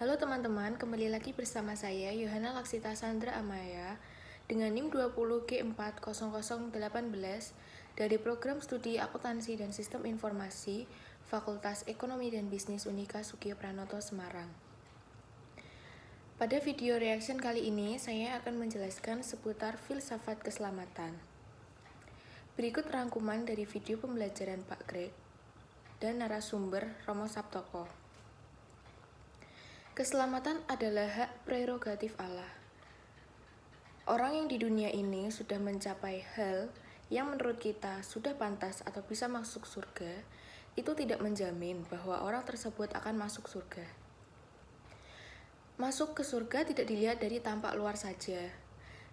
Halo teman-teman, kembali lagi bersama saya Yohana Laksita Sandra Amaya dengan NIM 20G40018 dari Program Studi Akuntansi dan Sistem Informasi Fakultas Ekonomi dan Bisnis Unika Sugio Pranoto Semarang. Pada video reaction kali ini, saya akan menjelaskan seputar filsafat keselamatan. Berikut rangkuman dari video pembelajaran Pak Greg dan narasumber Romo Saptoko. Keselamatan adalah hak prerogatif Allah. Orang yang di dunia ini sudah mencapai hal yang menurut kita sudah pantas atau bisa masuk surga, itu tidak menjamin bahwa orang tersebut akan masuk surga. Masuk ke surga tidak dilihat dari tampak luar saja.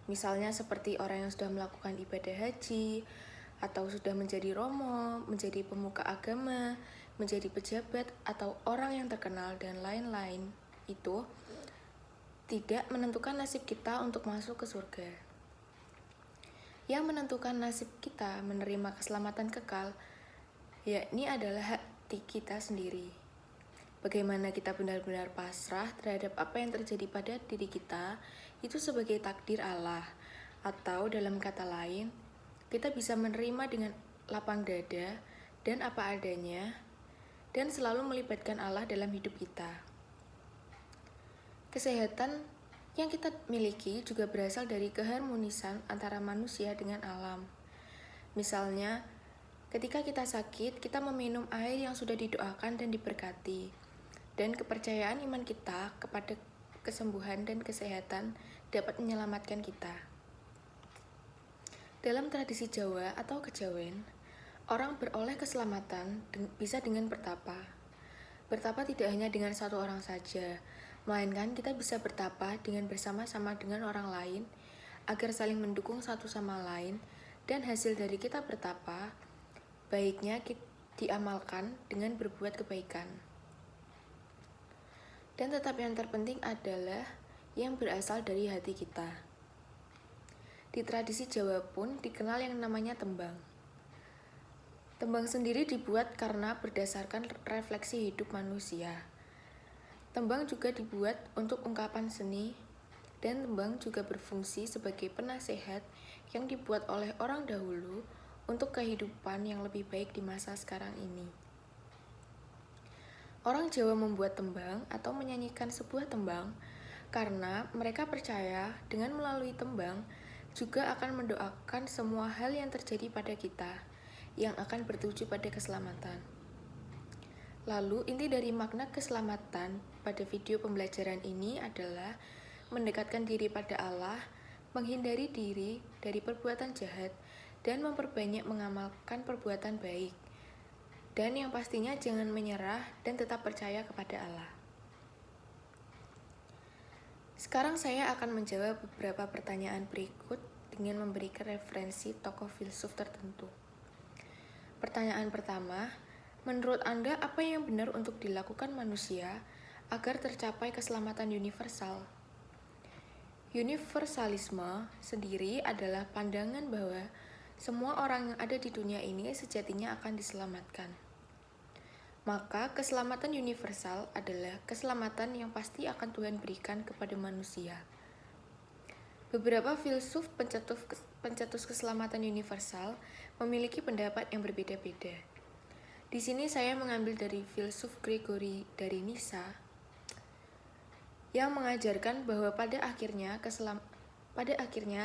Misalnya seperti orang yang sudah melakukan ibadah haji, atau sudah menjadi romo, menjadi pemuka agama, menjadi pejabat, atau orang yang terkenal, dan lain-lain. Itu tidak menentukan nasib kita untuk masuk ke surga. Yang menentukan nasib kita menerima keselamatan kekal, yakni adalah hati kita sendiri. Bagaimana kita benar-benar pasrah terhadap apa yang terjadi pada diri kita, itu sebagai takdir Allah. Atau dalam kata lain, kita bisa menerima dengan lapang dada dan apa adanya, dan selalu melibatkan Allah dalam hidup kita. Kesehatan yang kita miliki juga berasal dari keharmonisan antara manusia dengan alam. Misalnya, ketika kita sakit, kita meminum air yang sudah didoakan dan diberkati. Dan kepercayaan iman kita kepada kesembuhan dan kesehatan dapat menyelamatkan kita. Dalam tradisi Jawa atau kejawen, orang beroleh keselamatan bisa dengan bertapa. Bertapa tidak hanya dengan satu orang saja, melainkan kita bisa bertapa dengan bersama-sama dengan orang lain, agar saling mendukung satu sama lain, dan hasil dari kita bertapa, baiknya diamalkan dengan berbuat kebaikan. Dan tetap yang terpenting adalah yang berasal dari hati kita. Di tradisi Jawa pun dikenal yang namanya tembang. Tembang sendiri dibuat karena berdasarkan refleksi hidup manusia. Tembang juga dibuat untuk ungkapan seni, dan tembang juga berfungsi sebagai penasehat yang dibuat oleh orang dahulu untuk kehidupan yang lebih baik di masa sekarang ini. Orang Jawa membuat tembang atau menyanyikan sebuah tembang karena mereka percaya dengan melalui tembang juga akan mendoakan semua hal yang terjadi pada kita yang akan bertuju pada keselamatan. Lalu, inti dari makna keselamatan pada video pembelajaran ini adalah mendekatkan diri pada Allah, menghindari diri dari perbuatan jahat, dan memperbanyak mengamalkan perbuatan baik. Dan yang pastinya jangan menyerah dan tetap percaya kepada Allah. Sekarang saya akan menjawab beberapa pertanyaan berikut dengan memberikan referensi tokoh filsuf tertentu. Pertanyaan pertama, menurut Anda apa yang benar untuk dilakukan manusia agar tercapai keselamatan universal? Universalisme sendiri adalah pandangan bahwa semua orang yang ada di dunia ini sejatinya akan diselamatkan. Maka keselamatan universal adalah keselamatan yang pasti akan Tuhan berikan kepada manusia. Beberapa filsuf pencetus keselamatan universal memiliki pendapat yang berbeda-beda. Di sini saya mengambil dari filsuf Gregory dari Nyssa yang mengajarkan bahwa pada akhirnya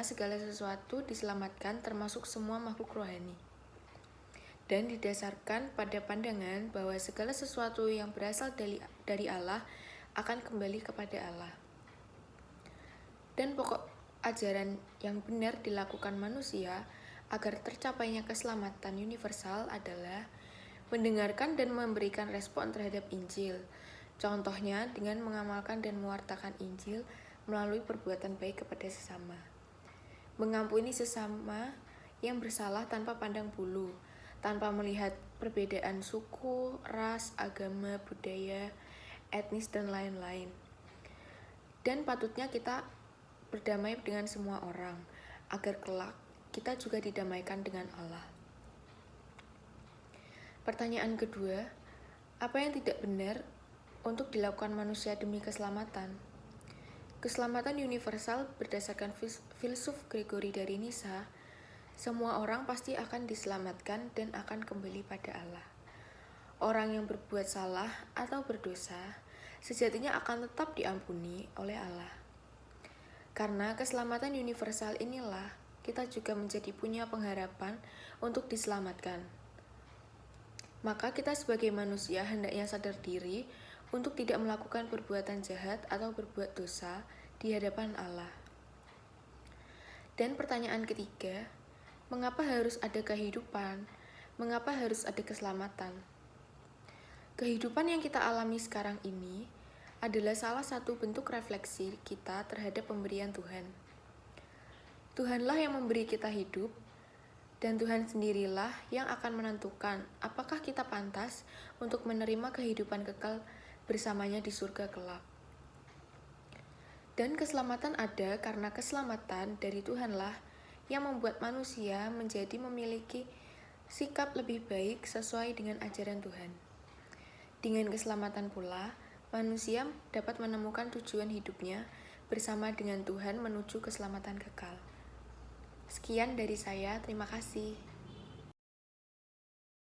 segala sesuatu diselamatkan termasuk semua makhluk rohani. Dan didasarkan pada pandangan bahwa segala sesuatu yang berasal dari Allah akan kembali kepada Allah. Dan pokok ajaran yang benar dilakukan manusia agar tercapainya keselamatan universal adalah mendengarkan dan memberikan respon terhadap Injil. Contohnya dengan mengamalkan dan mewartakan Injil melalui perbuatan baik kepada sesama. Mengampuni sesama yang bersalah tanpa pandang bulu, tanpa melihat perbedaan suku, ras, agama, budaya, etnis, dan lain-lain. Dan patutnya kita berdamai dengan semua orang, agar kelak kita juga didamaikan dengan Allah. Pertanyaan kedua, apa yang tidak benar untuk dilakukan manusia demi keselamatan. Keselamatan universal berdasarkan filsuf Gregory dari Nisa, semua orang pasti akan diselamatkan dan akan kembali pada Allah. Orang yang berbuat salah atau berdosa, sejatinya akan tetap diampuni oleh Allah. Karena keselamatan universal inilah, kita juga menjadi punya pengharapan untuk diselamatkan. Maka kita sebagai manusia hendaknya sadar diri untuk tidak melakukan perbuatan jahat atau berbuat dosa di hadapan Allah. Dan pertanyaan ketiga, mengapa harus ada kehidupan? Mengapa harus ada keselamatan? Kehidupan yang kita alami sekarang ini adalah salah satu bentuk refleksi kita terhadap pemberian Tuhan. Tuhanlah yang memberi kita hidup, dan Tuhan sendirilah yang akan menentukan apakah kita pantas untuk menerima kehidupan kekal bersamanya di surga kelak. Dan keselamatan ada karena keselamatan dari Tuhanlah yang membuat manusia menjadi memiliki sikap lebih baik sesuai dengan ajaran Tuhan. Dengan keselamatan pula, manusia dapat menemukan tujuan hidupnya bersama dengan Tuhan menuju keselamatan kekal. Sekian dari saya, terima kasih.